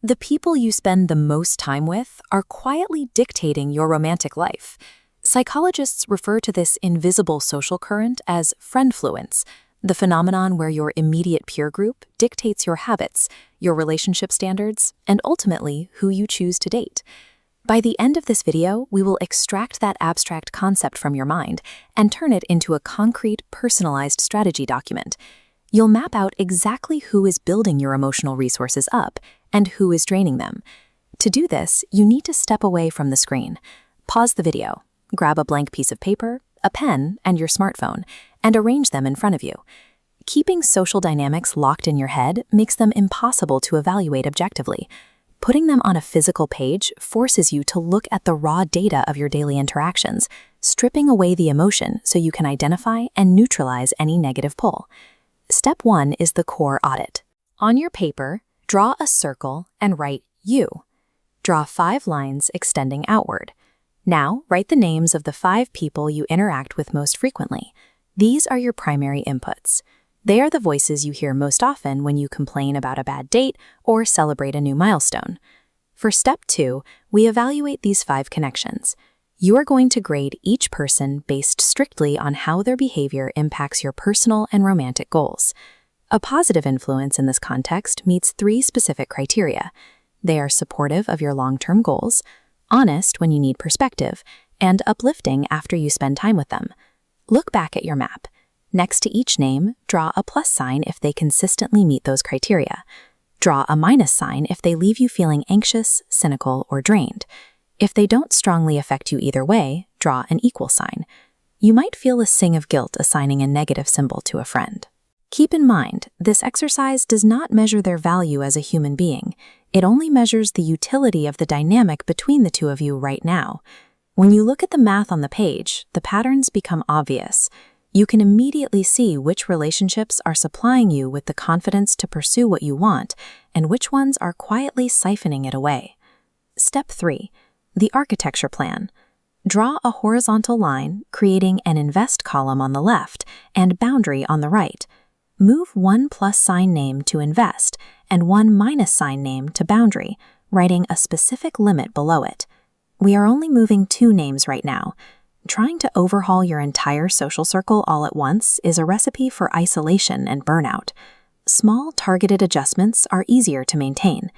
The people you spend the most time with are quietly dictating your romantic life. Psychologists refer to this invisible social current as friendfluence, the phenomenon where your immediate peer group dictates your habits, your relationship standards, and ultimately who you choose to date. By the end of this video, we will extract that abstract concept from your mind and turn it into a concrete, personalized strategy document. You'll map out exactly who is building your emotional resources up and who is draining them. To do this, you need to step away from the screen. Pause the video, grab a blank piece of paper, a pen, and your smartphone, and arrange them in front of you. Keeping social dynamics locked in your head makes them impossible to evaluate objectively. Putting them on a physical page forces you to look at the raw data of your daily interactions, stripping away the emotion so you can identify and neutralize any negative pull. Step 1 is the core audit. On your paper, draw a circle and write you. Draw 5 lines extending outward. Now, write the names of the 5 people you interact with most frequently. These are your primary inputs. They are the voices you hear most often when you complain about a bad date or celebrate a new milestone. For step 2, we evaluate these 5 connections. You are going to grade each person based strictly on how their behavior impacts your personal and romantic goals. A positive influence in this context meets 3 specific criteria. They are supportive of your long-term goals, honest when you need perspective, and uplifting after you spend time with them. Look back at your map. Next to each name, draw a plus sign if they consistently meet those criteria. Draw a minus sign if they leave you feeling anxious, cynical, or drained. If they don't strongly affect you either way, draw an equal sign. You might feel a sting of guilt assigning a negative symbol to a friend. Keep in mind, this exercise does not measure their value as a human being. It only measures the utility of the dynamic between the two of you right now. When you look at the math on the page, the patterns become obvious. You can immediately see which relationships are supplying you with the confidence to pursue what you want and which ones are quietly siphoning it away. Step 3. The architecture plan. Draw a horizontal line, creating an invest column on the left and boundary on the right. Move 1 plus sign name to invest and 1 minus sign name to boundary, writing a specific limit below it. We are only moving 2 names right now. Trying to overhaul your entire social circle all at once is a recipe for isolation and burnout. Small, targeted adjustments are easier to maintain.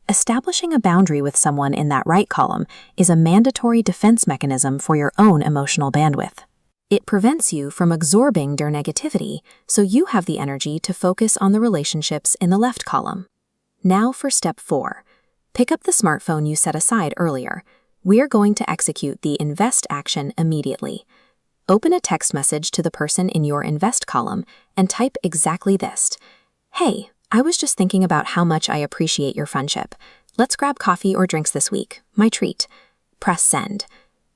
Establishing a boundary with someone in that right column is a mandatory defense mechanism for your own emotional bandwidth. It prevents you from absorbing their negativity, so you have the energy to focus on the relationships in the left column. Now for step 4. Pick up the smartphone you set aside earlier. We are going to execute the invest action immediately. Open a text message to the person in your invest column and type exactly this. Hey, I was just thinking about how much I appreciate your friendship. Let's grab coffee or drinks this week. My treat. Press send.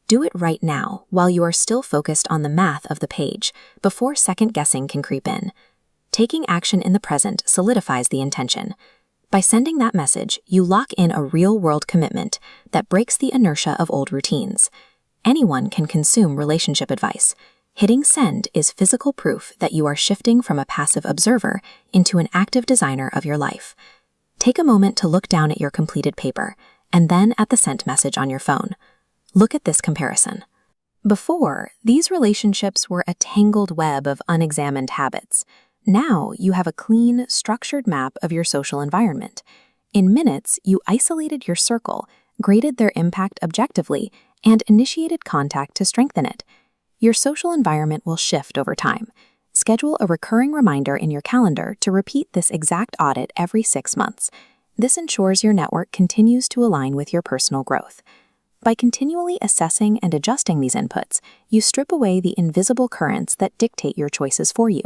Do it right now while you are still focused on the math of the page, before second guessing can creep in. Taking action in the present solidifies the intention. By sending that message, you lock in a real-world commitment that breaks the inertia of old routines. Anyone can consume relationship advice. Hitting send is physical proof that you are shifting from a passive observer into an active designer of your life. Take a moment to look down at your completed paper, and then at the sent message on your phone. Look at this comparison. Before, these relationships were a tangled web of unexamined habits. Now you have a clean, structured map of your social environment. In minutes, you isolated your circle, graded their impact objectively, and initiated contact to strengthen it. Your social environment will shift over time. Schedule a recurring reminder in your calendar to repeat this exact audit every 6 months. This ensures your network continues to align with your personal growth. By continually assessing and adjusting these inputs, you strip away the invisible currents that dictate your choices for you.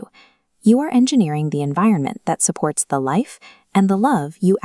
You are engineering the environment that supports the life and the love you